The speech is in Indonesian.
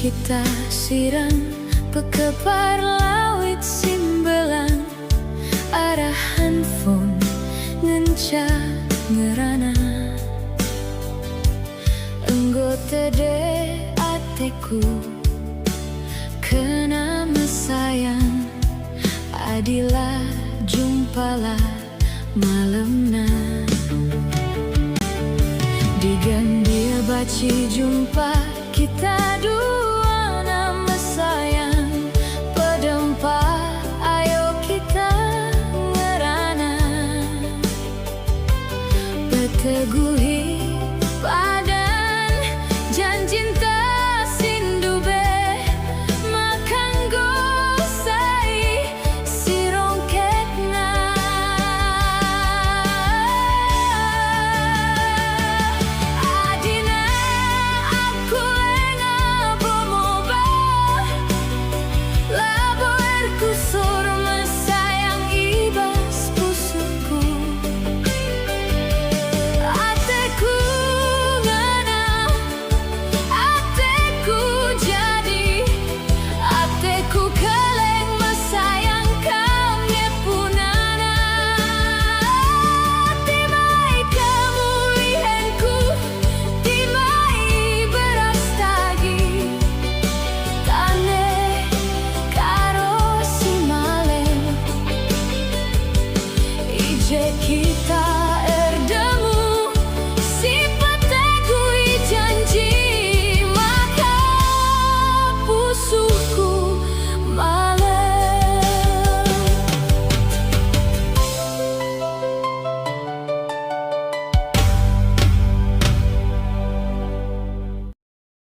kita siram pekepar lawit simbelan arah handphone ngenca ngerana anggota de ateku kena mesayang adilah jumpalah malamna digandia baci jumpa kita dua nama sayang pedempah ayo kita ngerana beteguhi padan janji sindu be makanggo sai si rongketna adina aku lenga bomoba laborku sorma sayang ibas pusuku ateku ngana ateku jadi ateku keleng mesayang kami punana timai kemulianku timai beras tagi tane karo si maleng ije kita erdemu si petegui janji maka pusuku